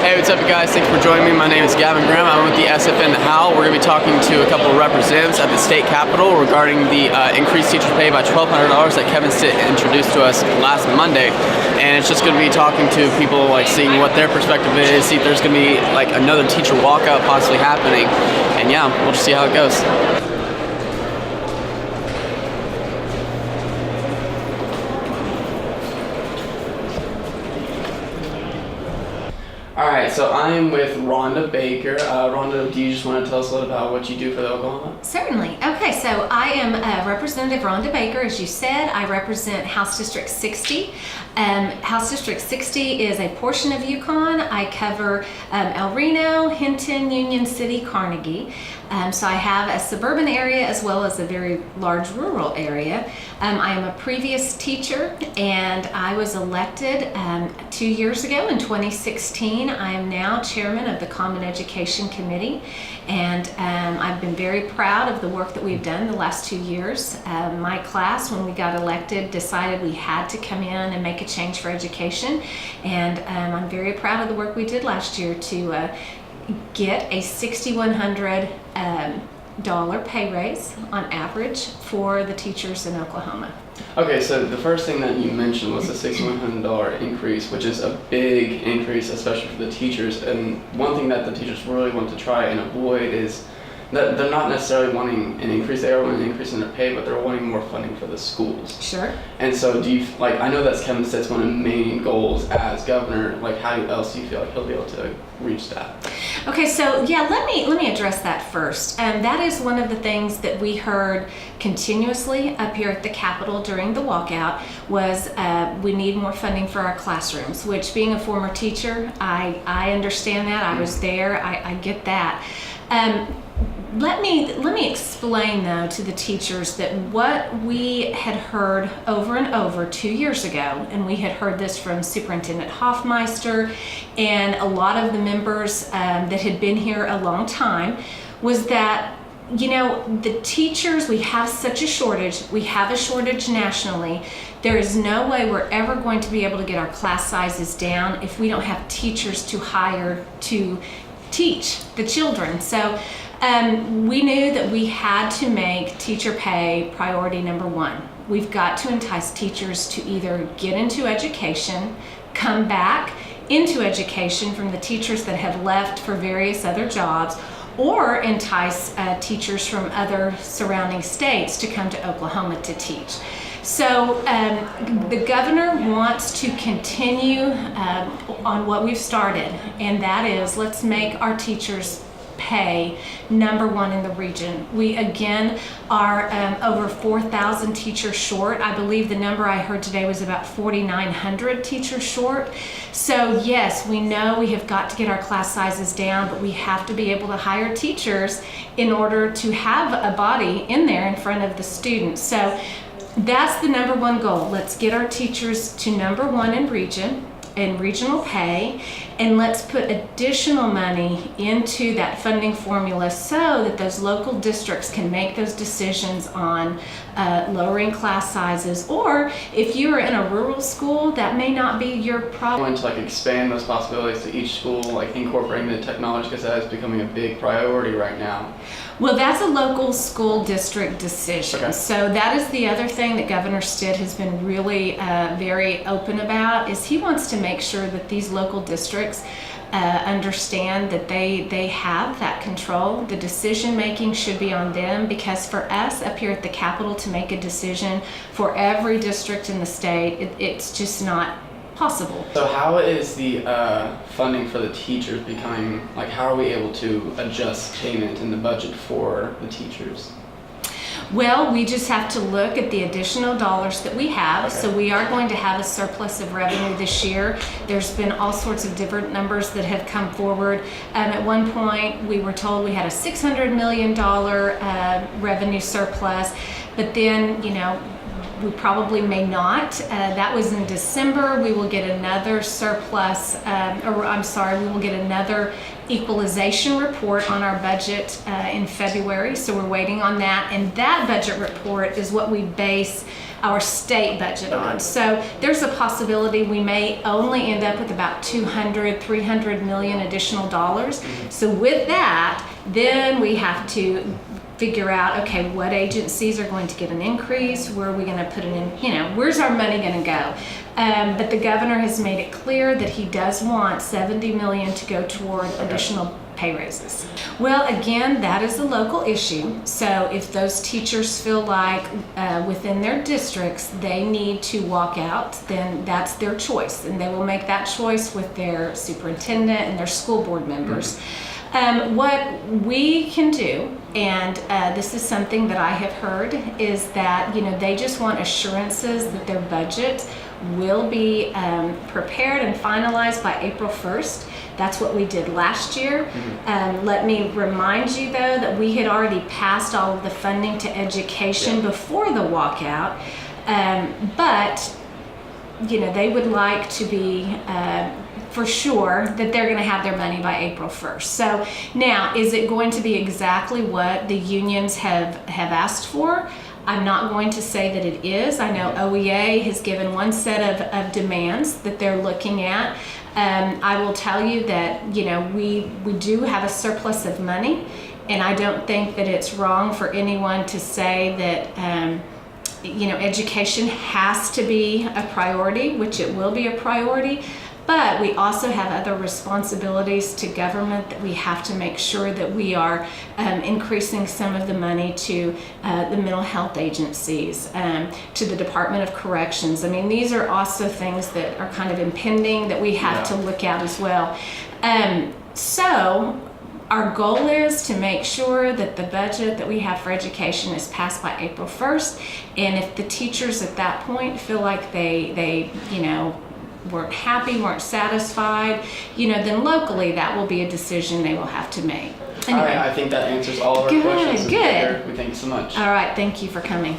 Hey, what's up, you guys? Thanks for joining me. My name is Gavin Graham. I'm with the SFN The How. We're going to be talking to a couple of representatives at the state capitol regarding the increased teacher pay by $1,200 that Kevin Stitt introduced to us last Monday. And it's just going to be talking to people, like seeing what their perspective is, see if there's going to be like another teacher walkout possibly happening. And yeah, we'll just see how it goes. Alright, so I'm with Rhonda Baker. Rhonda, do you just want to tell us a little about what you do for the Oklahoma? Certainly. Okay, so I am Representative Rhonda Baker. As you said, I represent House District 60. House District 60 is a portion of Yukon. I cover El Reno, Hinton, Union City, Carnegie. So I have a suburban area as well as a very large rural area. I am a previous teacher and I was elected 2 years ago in 2016. I am now chairman of the Common Education Committee, and I've been very proud of the work that we've done the last 2 years. My class, when we got elected, decided we had to come in and make a change for education, and I'm very proud of the work we did last year to get a $6,100 pay raise on average for the teachers in Oklahoma. Okay, so the first thing that you mentioned was the $6,100 increase, which is a big increase, especially for the teachers. And one thing that the teachers really want to try and avoid is that they're not necessarily wanting an increase. They are wanting an increase in their pay, but they're wanting more funding for the schools. Sure. And so do you, like, I know that's Kevin Stitt's one of the main goals as governor. Like, how else do you feel like he'll be able to reach that? Okay, so yeah, let me address that first. That is one of the things that we heard continuously up here at the Capitol during the walkout was we need more funding for our classrooms, which, being a former teacher, I understand that. I was there. I get that. Let me explain, though, to the teachers that what we had heard over and over 2 years ago, and we had heard this from Superintendent Hoffmeister and a lot of the members that had been here a long time, was that, you know, the teachers, we have such a shortage. We have a shortage nationally. There is no way we're ever going to be able to get our class sizes down if we don't have teachers to hire to teach the children. So we knew that we had to make teacher pay priority number one. We've got to entice teachers to either get into education, come back into education from the teachers that have left for various other jobs, or entice teachers from other surrounding states to come to Oklahoma to teach. So the governor wants to continue on what we've started, and that is, let's make our teachers pay number one in the region. We again are over 4,000 teachers short. I believe the number I heard today was about 4,900 teachers short. So yes, we know we have got to get our class sizes down, but we have to be able to hire teachers in order to have a body in there in front of the students. So that's the number one goal. Let's get our teachers to number one in region and regional pay, and let's put additional money into that funding formula so that those local districts can make those decisions on lowering class sizes, or if you are in a rural school, that may not be your problem. I want to like expand those possibilities to each school, like incorporating the technology, because that is becoming a big priority right now. Well, that's a local school district decision. Okay. So that is the other thing that Governor Stitt has been really very open about, is he wants to make sure that these local districts understand that they have that control. The decision making should be on them, because for us up here at the Capitol to make a decision for every district in the state, it's just not possible. So how is the funding for the teachers becoming, like, how are we able to adjust payment in the budget for the teachers? Well, we just have to look at the additional dollars that we have. Okay. So we are going to have a surplus of revenue this year. There's been all sorts of different numbers that have come forward. At one point, we were told we had a $600 million revenue surplus, but then, you know, we probably may not. That was in December. We will get another surplus, we will get another equalization report on our budget in February. So we're waiting on that. And that budget report is what we base our state budget on. So there's a possibility we may only end up with about 200, 300 million additional dollars. So with that, then we have to figure out, okay, what agencies are going to get an increase? Where are we going to put it in? Where's our money going to go? But the governor has made it clear that he does want 70 million to go toward additional pay raises. Well, again, that is a local issue. So if those teachers feel like within their districts they need to walk out, then that's their choice, and they will make that choice with their superintendent and their school board members. What we can do, and this is something that I have heard, is that they just want assurances that their budget will be prepared and finalized by April 1st. That's what we did last year. Let me remind you, though, that we had already passed all of the funding to education before the walkout, but they would like to be for sure that they're going to have their money by April 1st. So now, is it going to be exactly what the unions have asked for? I'm not going to say that it is. I know OEA has given one set of demands that they're looking at. I will tell you that we do have a surplus of money, and I don't think that it's wrong for anyone to say that education has to be a priority, which it will be a priority. But we also have other responsibilities to government that we have to make sure that we are increasing some of the money to the mental health agencies, to the Department of Corrections. I mean, these are also things that are kind of impending that we have to look at as well. So our goal is to make sure that the budget that we have for education is passed by April 1st. And if the teachers at that point feel like they weren't happy, weren't satisfied, then locally that will be a decision they will have to make. Anyway. All right, I think that answers all of our questions. Good. We thank you so much. All right, thank you for coming.